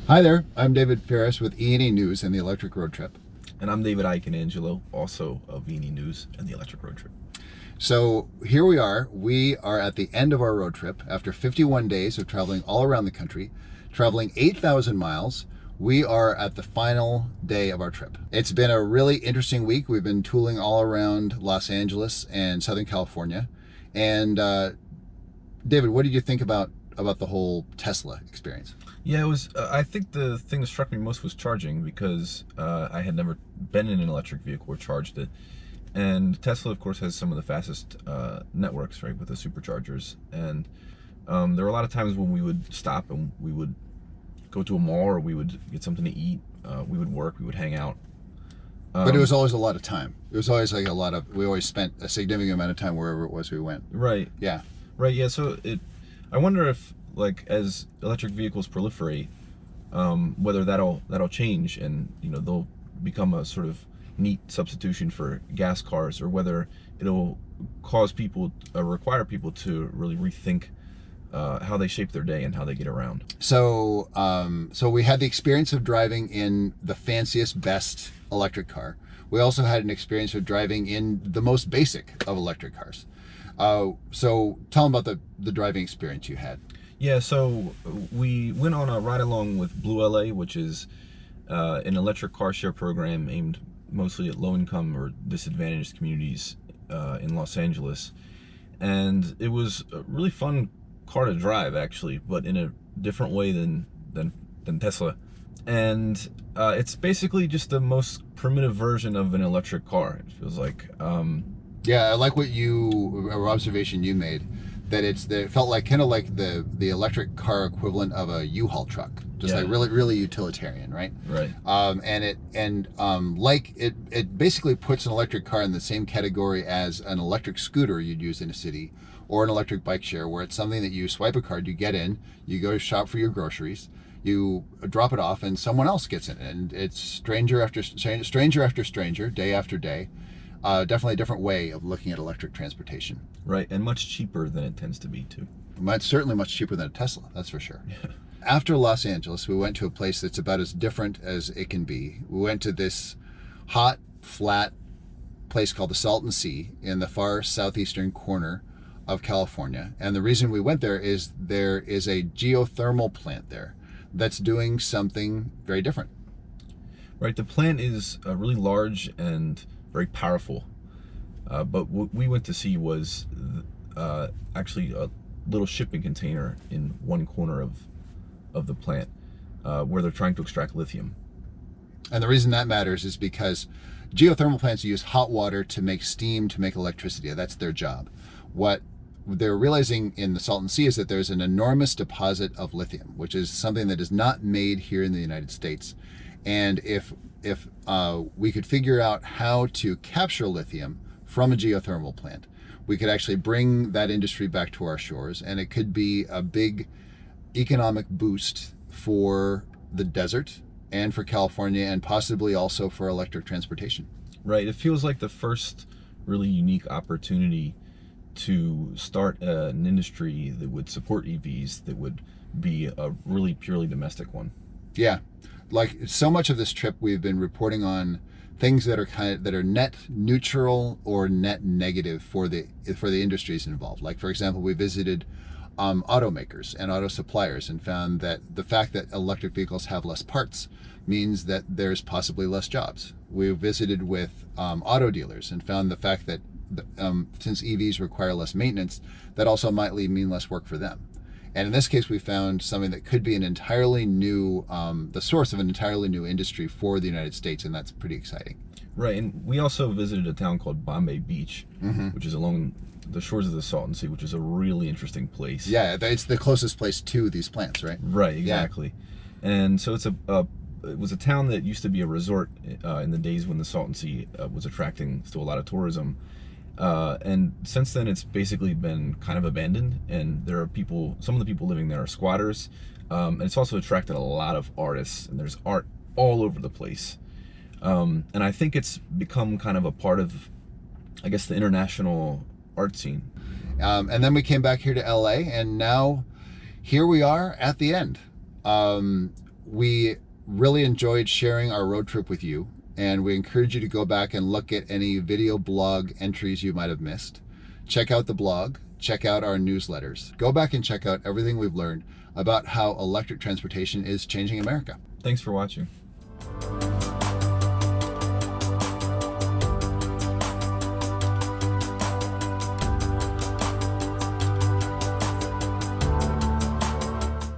Hi there, I'm David Ferris with E&E News and the Electric Road Trip. And I'm David Iconangelo, also of E&E News and the Electric Road Trip. So here we are. We are at the end of our road trip after 51 days of traveling all around the country, traveling 8,000 miles. We are at the final day of our trip. It's been a really interesting week. We've been tooling all around Los Angeles and Southern California. And David, what did you think about the whole Tesla experience? Yeah, it was. I think the thing that struck me most was charging, because I had never been in an electric vehicle or charged it. And Tesla, of course, has some of the fastest networks, right, with the superchargers. And there were a lot of times when we would stop and we would go to a mall, or we would get something to eat. We would work, we would hang out. But it was always a lot of time. It was always like we always spent a significant amount of time wherever it was we went. Right. Yeah. Right, yeah, so I wonder if, like, as electric vehicles proliferate, whether that'll change, and they'll become a sort of neat substitution for gas cars, or whether it'll cause people, require people to really rethink how they shape their day and how they get around. So we had the experience of driving in the fanciest, best electric car. We also had an experience of driving in the most basic of electric cars. So tell them about the driving experience you had. Yeah, so we went on a ride along with Blue LA, which is an electric car share program aimed mostly at low-income or disadvantaged communities in Los Angeles. And it was a really fun car to drive, actually, but in a different way than Tesla. And it's basically just the most primitive version of an electric car, it feels like. Yeah, I like observation you made, that it felt like kind of like the electric car equivalent of a U-Haul truck, just like really utilitarian, right? Right. It basically puts an electric car in the same category as an electric scooter you'd use in a city, or an electric bike share, where it's something that you swipe a card, you get in, you go shop for your groceries, you drop it off, and someone else gets in it, and it's stranger after stranger, day after day. Definitely a different way of looking at electric transportation. Right, and much cheaper than it tends to be, too. Certainly much cheaper than a Tesla, that's for sure. Yeah. After Los Angeles, we went to a place that's about as different as it can be. We went to this hot, flat place called the Salton Sea in the far southeastern corner of California. And the reason we went there is a geothermal plant there that's doing something very different. Right, the plant is really large and very powerful, but what we went to see was actually a little shipping container in one corner of the plant where they're trying to extract lithium. And the reason that matters is because geothermal plants use hot water to make steam, to make electricity. That's their job. What they're realizing in the Salton Sea is that there's an enormous deposit of lithium, which is something that is not made here in the United States. And if we could figure out how to capture lithium from a geothermal plant, we could actually bring that industry back to our shores, and it could be a big economic boost for the desert and for California, and possibly also for electric transportation. Right, it feels like the first really unique opportunity to start an industry that would support EVs, that would be a really purely domestic one. Yeah. Like so much of this trip, we've been reporting on things that are net neutral or net negative for the industries involved. Like, for example, we visited automakers and auto suppliers and found that the fact that electric vehicles have less parts means that there's possibly less jobs. We visited with auto dealers and found the fact that since EVs require less maintenance, that also might mean less work for them. And in this case, we found something that could be an entirely new, the source of an entirely new industry for the United States, and that's pretty exciting. Right, and we also visited a town called Bombay Beach, which is along the shores of the Salton Sea, which is a really interesting place. Yeah, it's the closest place to these plants, right? Right, exactly. Yeah. And so it was a town that used to be a resort in the days when the Salton Sea was attracting still a lot of tourism. And since then, it's basically been kind of abandoned, and there are some of the people living there are squatters, and it's also attracted a lot of artists, and there's art all over the place. And I think it's become kind of a part of, I guess, the international art scene. And then we came back here to LA, and now here we are at the end. we really enjoyed sharing our road trip with you, and we encourage you to go back and look at any video blog entries you might have missed. Check out the blog, check out our newsletters. Go back and check out everything we've learned about how electric transportation is changing America. Thanks for watching.